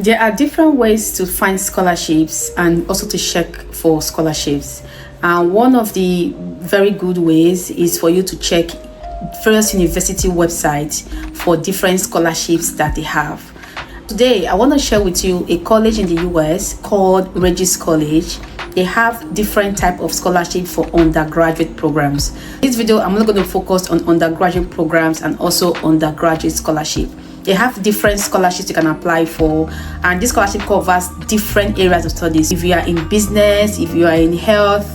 There are different ways to find scholarships and also to check for scholarships. One of the very good ways is for you to check various university websites for different scholarships that they have. Today, I want to share with you a college in the US called Regis College. They have different type of scholarship for undergraduate programs. In this video, I'm not going to focus on undergraduate programs and also undergraduate scholarship. They have different scholarships you can apply for, and this scholarship covers different areas of studies. If you are in business, if you are in health,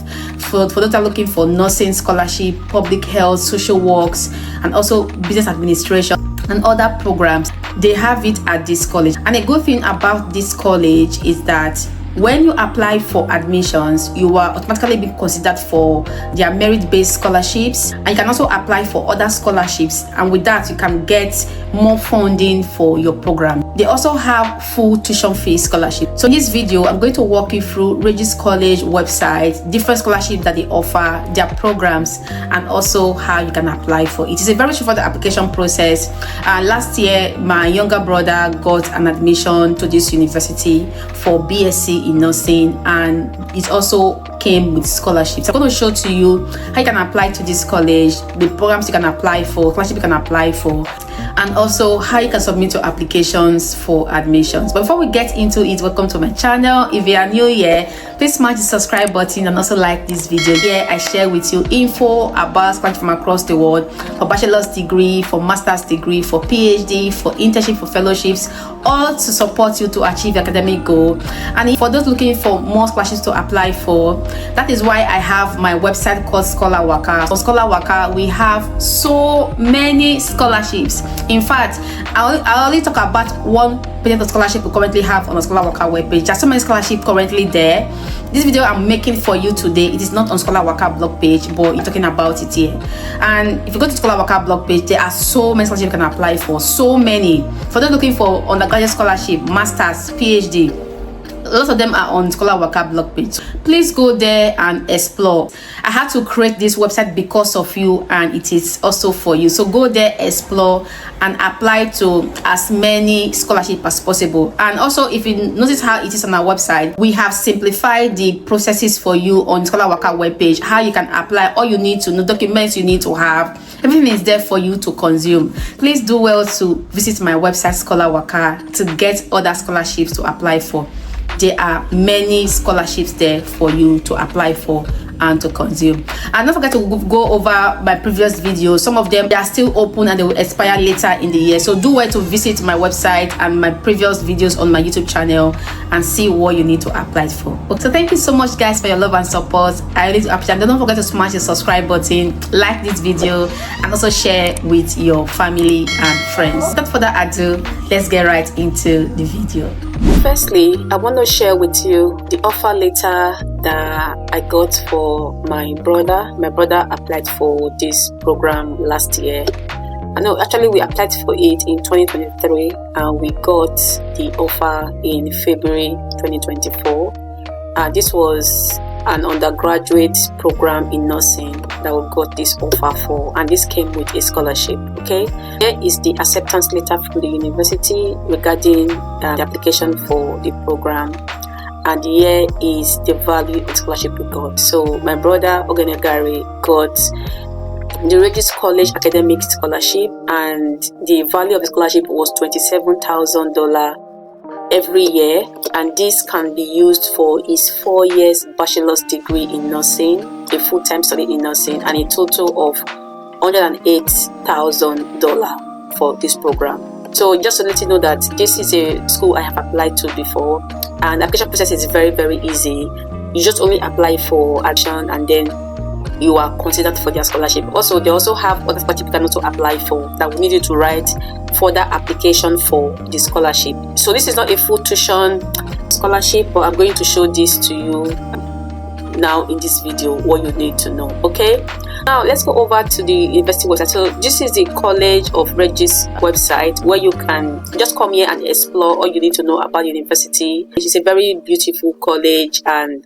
for those that are looking for nursing scholarship, public health, social works, and also business administration and other programs, they have it at this college. And a good thing about this college is that when you apply for admissions, you are automatically being considered for their merit-based scholarships, and you can also apply for other scholarships, and with that you can get more funding for your program. They also have full tuition fee scholarship. So in this video, I'm going to walk you through Regis College website, different scholarships that they offer, their programs, and also how you can apply for it. It's a very straightforward application process. Last year, my younger brother got an admission to this university for BSc in nursing, and it also came with scholarships. I'm going to show to you how you can apply to this college, the programs you can apply for, scholarship you can apply for, and also how you can submit your applications for admissions. But before we get into it, welcome to my channel. If you are new here, please smash the subscribe button and also like this video. Here I share with you info about scholarships from across the world, for bachelor's degree, for master's degree, for PhD, for internship, for fellowships, all to support you to achieve your academic goal. And for those looking for more scholarships to apply for, that is why I have my website called ScholarWaka. For ScholarWaka, we have so many scholarships. In fact, I only talk about 1% of scholarship we currently have on the ScholarWaka webpage. There's so many scholarships currently there. This video I'm making for you today, it is not on ScholarWaka blog page, but I'm talking about it here. And if you go to ScholarWaka blog page, there are so many scholarships you can apply for. So many. For those looking for undergraduate scholarship, masters, PhD, lots of them are on ScholarWaka blog page. Please go there and explore. I had to create this website because of you, and it is also for you. So go there, explore, and apply to as many scholarships as possible. And also, if you notice how it is on our website, we have simplified the processes for you on ScholarWaka webpage, how you can apply, all you need to know, documents you need to have, everything is there for you to consume. Please do well to visit my website ScholarWaka to get other scholarships to apply for. There are many scholarships there for you to apply for and to consume. And don't forget to go over my previous videos. Some of them, they are still open and they will expire later in the year. So do well to visit my website and my previous videos on my YouTube channel and see what you need to apply for. So thank you so much, guys, for your love and support. I really appreciate it. Don't forget to smash the subscribe button, like this video, and also share with your family and friends. Without further ado, let's get right into the video. Firstly, I want to share with you the offer letter that I got for my brother. My brother applied for this program last year. I know actually we applied for it in 2023 and we got the offer in February 2024. This was an undergraduate program in nursing that we got this offer for, and this came with a scholarship. Okay, here is the acceptance letter from the university regarding the application for the program, and here is the value of the scholarship we got. So my brother Ogenegari got the Regis College academic scholarship, and the value of the scholarship was $27,000 every year, and this can be used for his 4 years bachelor's degree in nursing, a full-time study in nursing, and a total of $108,000 for this program. So just to let you know that this is a school I have applied to before, and the application process is very, very easy. You just only apply for action and then you are considered for their scholarship. Also, they also have other scholarships you can also apply for that will need you to write further application for the scholarship. So this is not a full tuition scholarship, but I'm going to show this to you now in this video, what you need to know. Okay, now let's go over to the university website. So this is the College of Regis website, where you can just come here and explore all you need to know about the university. It is a very beautiful college, and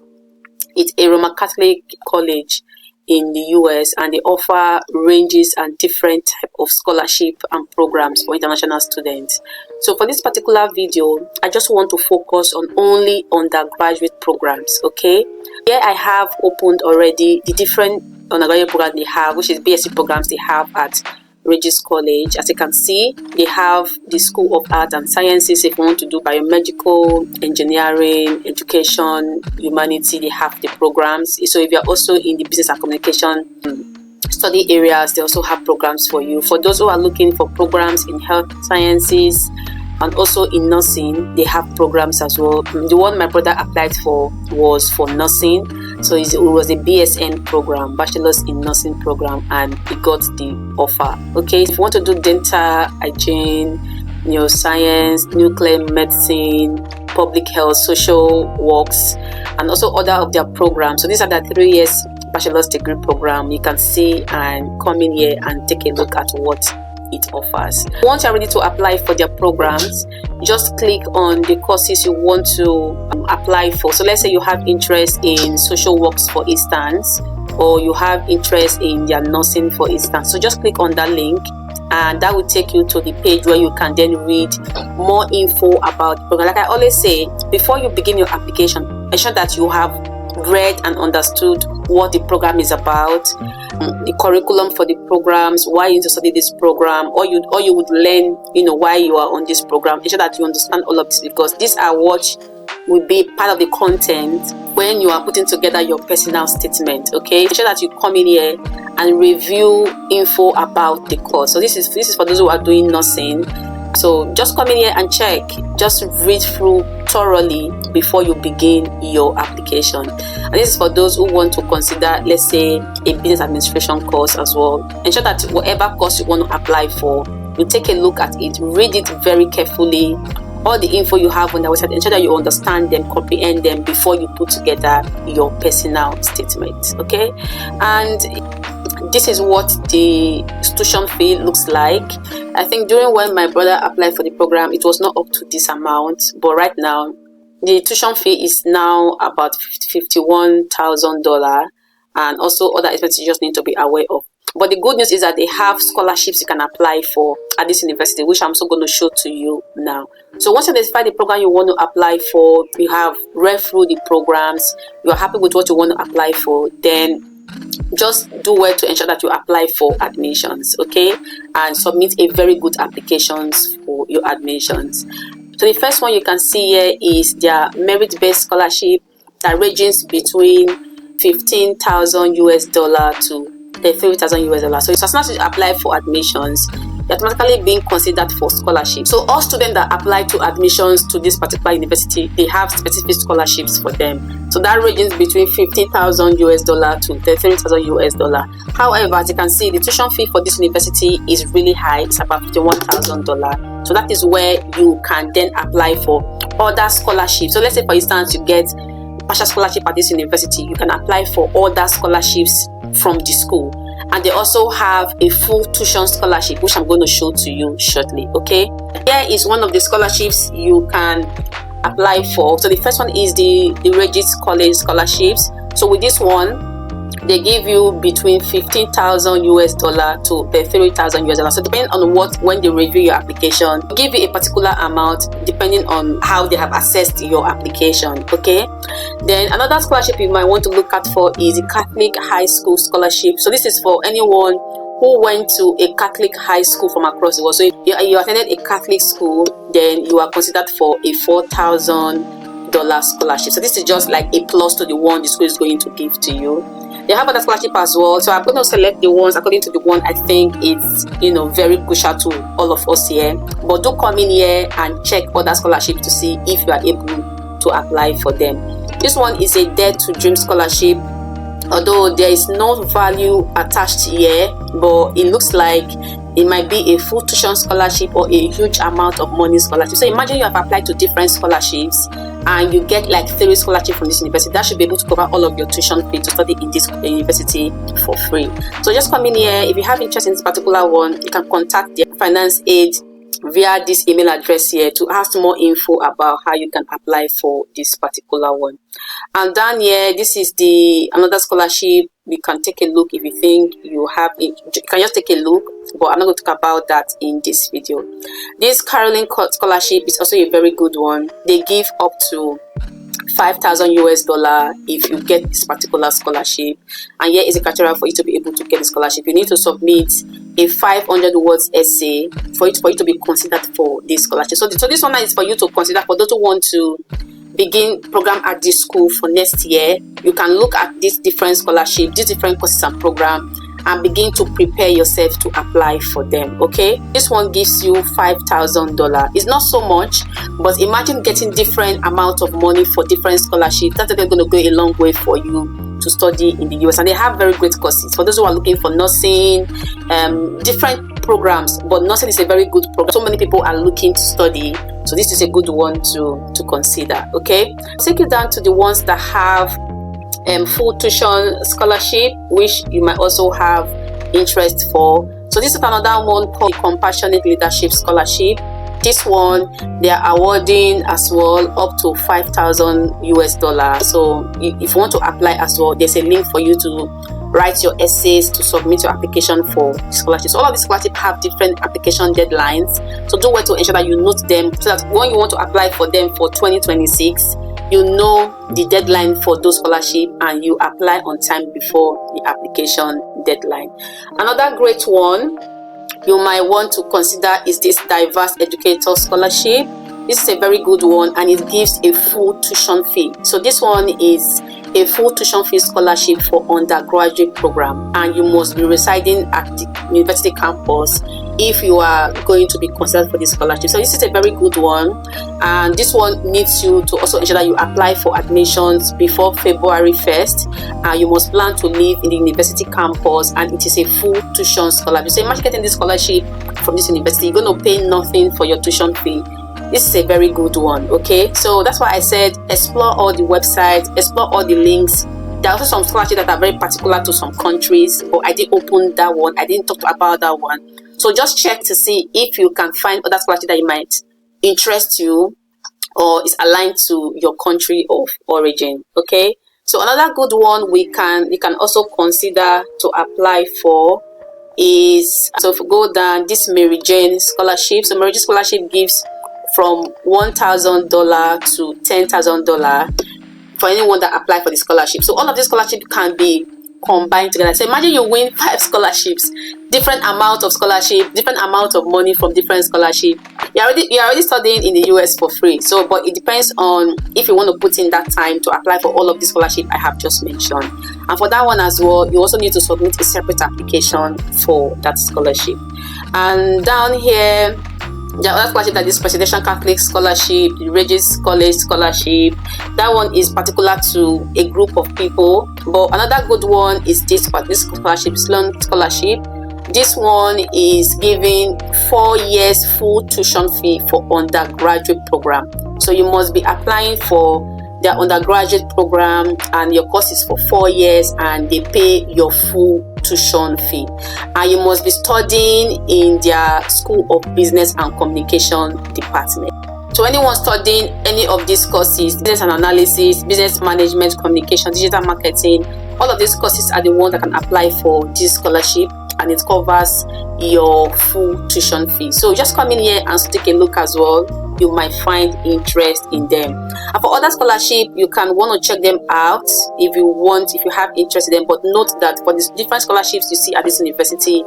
it's a Roman Catholic college in the US, and they offer ranges and different type of scholarship and programs for international students. So for this particular video, I just want to focus on only undergraduate programs, okay? Here I have opened already the different undergraduate programs they have, which is BSc programs they have at Regis College. As you can see, they have the School of Arts and Sciences. If you want to do Biomedical Engineering, Education, Humanities, they have the programs. So if you're also in the Business and Communication study areas, they also have programs for you. For those who are looking for programs in health sciences and also in nursing, they have programs as well. The one my brother applied for was for nursing, so it was a BSN program, Bachelor's in Nursing program, and he got the offer. Okay, if you want to do dental, hygiene, neuroscience, nuclear medicine, public health, social works, and also other of their programs. So these are the 3 years bachelor's degree program. You can see and come in here and take a look at what it offers. Once you're ready to apply for their programs, just click on the courses you want to apply for. So let's say you have interest in social works, for instance, or you have interest in their nursing, for instance. So just click on that link, and that will take you to the page where you can then read more info about the program. Like I always say, before you begin your application, ensure that you have read and understood what the program is about, the curriculum for the programs, why you need to study this program, or you would learn, why you are on this program. Ensure that you understand all of this, because these are what will be part of the content when you are putting together your personal statement. Okay, ensure that you come in here and review info about the course. So this is for those who are doing nursing. So just come in here and check, just read through thoroughly before you begin your application. And this is for those who want to consider, let's say, a business administration course as well. Ensure that whatever course you want to apply for, you take a look at it, read it very carefully. All the info you have on the website, ensure that you understand them, comprehend them before you put together your personal statement. Okay, and this is what the tuition fee looks like. I think during when my brother applied for the program, it was not up to this amount, but right now the tuition fee is now about $51,000, and also other expenses you just need to be aware of. But the good news is that they have scholarships you can apply for at this university, which I'm also going to show to you now. So once you identify the program you want to apply for, you have read through the programs, you are happy with what you want to apply for, then just do well to ensure that you apply for admissions, okay, and submit a very good applications for your admissions. So the first one you can see here is their merit-based scholarship that ranges between $15,000 to $33,000. So as soon as you apply for admissions, you're automatically being considered for scholarship. So all students that apply to admissions to this particular university, they have specific scholarships for them. So that ranges between $15,000 to $33,000. However, as you can see, the tuition fee for this university is really high. It's about $51,000. So that is where you can then apply for other scholarships. So let's say, for instance, you get partial scholarship at this university, you can apply for other scholarships from the school. And they also have a full tuition scholarship, which I'm going to show to you shortly. Okay, here is one of the scholarships you can apply for. So the first one is the Regis College scholarships. So with this one, they give you between $15,000 to $33,000. So depending on when they review your application, they give you a particular amount depending on how they have assessed your application. Okay, then another scholarship you might want to look out for is the Catholic High School scholarship. So this is for anyone who went to a Catholic high school from across the world. So if you attended a Catholic school, then you are considered for a $4,000 scholarship. So this is just like a plus to the one the school is going to give to you. They have other scholarship as well. So I'm going to select the ones according to the one I think it's very crucial to all of us here. But do come in here and check other scholarships to see if you are able to apply for them. This one is a Dare to Dream scholarship. Although there is no value attached here, but it looks like it might be a full tuition scholarship or a huge amount of money scholarship. So imagine you have applied to different scholarships and you get like 3 scholarships from this university. That should be able to cover all of your tuition fee to study in this university for free. So just come in here. If you have interest in this particular one, you can contact the finance aid via this email address here to ask more info about how you can apply for this particular one. And down here, this is another scholarship. You can take a look if you think you have it. You can just take a look. but I'm not going to talk about that in this video. This Caroline scholarship is also a very good one. They give up to $5,000 if you get this particular scholarship, and here is a criteria for you to be able to get the scholarship. You need to submit a 500 words essay for you to be considered for this scholarship. So this one is for you to consider for those who want to begin program at this school for next year. You can look at these different scholarships, these different courses and programs, and begin to prepare yourself to apply for them. Okay, this one gives you $5,000. It's not so much, but imagine getting different amount of money for different scholarships. That's going to go a long way for you to study in the US, and they have very great courses for those who are looking for nursing, different programs. But nursing is a very good program. So many people are looking to study, so this is a good one to consider. Okay, I'll take you down to the ones that have full tuition scholarship, which you might also have interest for. So this is another one called Compassionate Leadership Scholarship. This one they are awarding as well up to $5,000. So if you want to apply as well, there's a link for you to write your essays, to submit your application for scholarships. So all of these scholarships have different application deadlines, so do well to ensure that you note them, so that when you want to apply for them for 2026, you know the deadline for those scholarships and you apply on time before the application deadline. Another great one you might want to consider is this Diverse Educator Scholarship. This is a very good one, and it gives a full tuition fee. So this one is a full tuition fee scholarship for undergraduate program, and you must be residing at the university campus if you are going to be considered for this scholarship. So this is a very good one, and this one needs you to also ensure that you apply for admissions before February 1st. You must plan to live in the university campus, and it is a full tuition scholarship. So imagine getting this scholarship from this university, you're going to pay nothing for your tuition fee. This is a very good one. Okay, so that's why I said explore all the websites, explore all the links. There are also some scholarships that are very particular to some countries, but I didn't open that one, I didn't talk about that one. So just check to see if you can find other scholarships that might interest you or is aligned to your country of origin. Okay, so another good one you can also consider to apply for is, so if you go down, this Mary Jane scholarship. So Mary Jane scholarship gives from $1,000 to $10,000 for anyone that apply for the scholarship. So all of these scholarships can be combined together. So imagine you win 5 scholarships, different amount of scholarship, different amount of money from different scholarship. You're already studying in the US for free. So, but it depends on if you want to put in that time to apply for all of the scholarship I have just mentioned. And for that one as well, you also need to submit a separate application for that scholarship. And down here, the other scholarship that is Presidential Catholic Scholarship, the Regis College Scholarship. That one is particular to a group of people. But another good one is this scholarship, Sloan Scholarship. This one is giving 4 years full tuition fee for undergraduate program. So you must be applying for their undergraduate program, and your course is for 4 years, and they pay your full tuition fee. And you must be studying in their School of Business and Communication department. So anyone studying any of these courses, business and analysis, business management, communication, digital marketing, all of these courses are the ones that can apply for this scholarship, and it covers your full tuition fee. So just come in here and take a look as well. You might find interest in them. And for other scholarship, you can want to check them out if you have interest in them. But note that for these different scholarships you see at this university,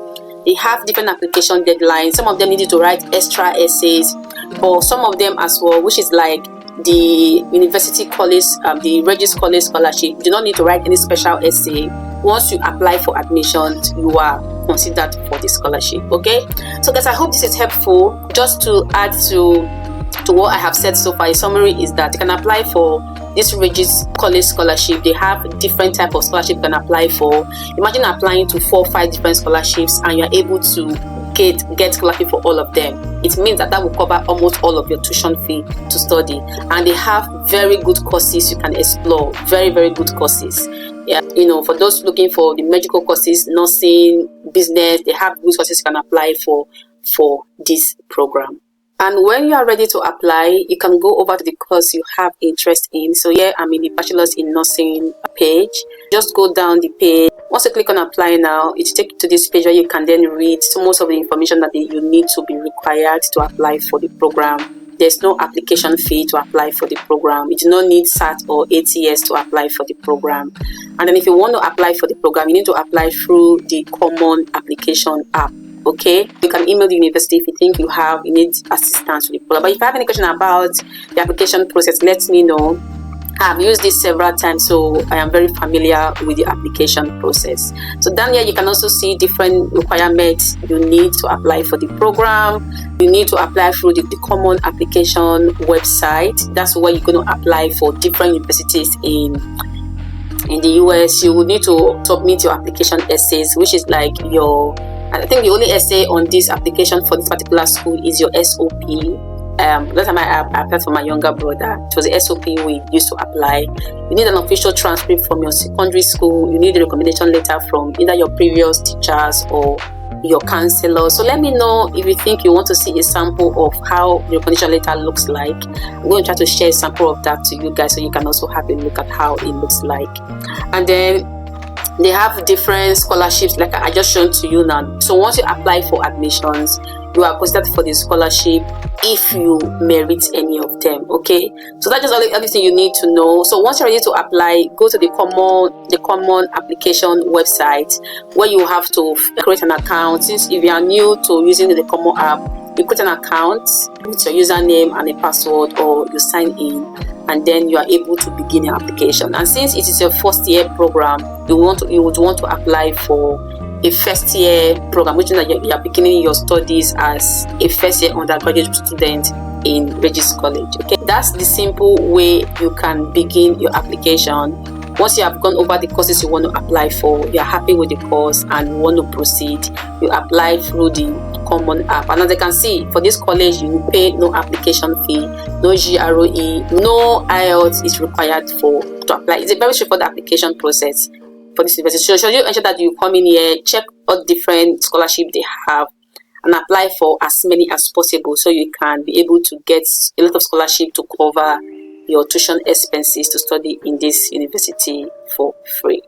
they have different application deadlines. Some of them need you to write extra essays, but some of them as well, which is like the University College, the Regis College Scholarship, you do not need to write any special essay. Once you apply for admission, you are considered for the scholarship. Okay, so guys, I hope this is helpful. Just to add to what I have said so far, a summary is that you can apply for this Regis College Scholarship. They have different type of scholarship you can apply for. Imagine applying to 4 or 5 different scholarships, and you're able to get scholarship for all of them. It means that will cover almost all of your tuition fee to study, and they have very good courses you can explore. Very, very good courses. Yeah, for those looking for the medical courses, nursing, business, they have good courses you can apply for this program. And when you are ready to apply, you can go over to the course you have interest in. So here I'm in the Bachelor's in Nursing page. Just go down the page. Once you click on apply now, it takes you to this page where you can then read most of the information that you need to be required to apply for the program. There's no application fee to apply for the program. You do not need SAT or ATS to apply for the program. And then if you want to apply for the program, you need to apply through the Common Application app. Okay, you can email the university if you think you need assistance with the program. But if you have any question about the application process, let me know. I've used this several times, so I am very familiar with the application process. So down here you can also see different requirements you need to apply for the program. You need to apply through the Common Application website. That's where you're going to apply for different universities in the US. You will need to submit your application essays, which is like I think the only essay on this application for this particular school is your SOP. That time I applied for my younger brother. It was the SOP we used to apply. You need an official transcript from your secondary school. You need a recommendation letter from either your previous teachers or your counselor. So let me know if you think you want to see a sample of how the recommendation letter looks like. I'm going to try to share a sample of that to you guys so you can also have a look at how it looks like. And then they have different scholarships like I just shown to you now. So once you apply for admissions, you are considered for the scholarship if you merit any of them. Okay, so that's just everything you need to know. So once you're ready to apply, go to the common application website where you have to create an account. Since if you are new to using the Common app, you create an account with your username and a password, or you sign in, and then you are able to begin your application. And since it is a first year program, you would want to apply for a first year program, which means that you are beginning your studies as a first year undergraduate student in Regis College. Okay, that's the simple way you can begin your application. Once you have gone over the courses you want to apply for, you are happy with the course and want to proceed, you apply through the Common app. And as you can see, for this college you will pay no application fee, no GROE, no IELTS is required to apply. It's a very straightforward application process for this university. So should you ensure that you come in here, check what different scholarship they have, and apply for as many as possible so you can be able to get a lot of scholarship to cover your tuition expenses to study in this university for free.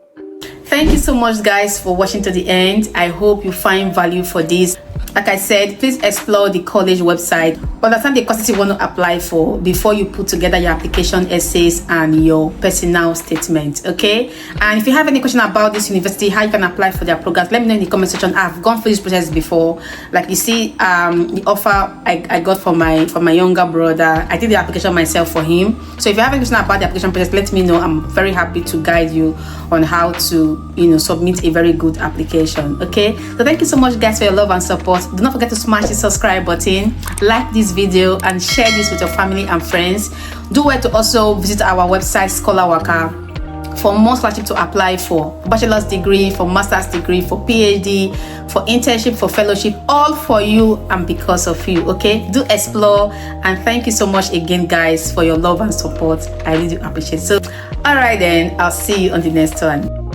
Thank you so much guys for watching to the end. I hope you find value for this. Like I said, please explore the college website, understand the courses you want to apply for before you put together your application essays and your personal statement. Okay, and if you have any question about this university, how you can apply for their programs, let me know in the comment section. I've gone through this process before. Like you see, the offer I got for my younger brother, I did the application myself for him. So if you have any question about the application process, let me know. I'm very happy to guide you on how to submit a very good application. Okay, so thank you so much guys for your love and support. Do not forget to smash the subscribe button, like this video, and share this with your family and friends. Do well to also visit our website ScholarWaka for more scholarship to apply for bachelor's degree, for master's degree, for PhD, for internship, for fellowship, all for you and because of you. Okay, do explore, and thank you so much again guys for your love and support. I really do appreciate it. So all right then, I'll see you on the next one.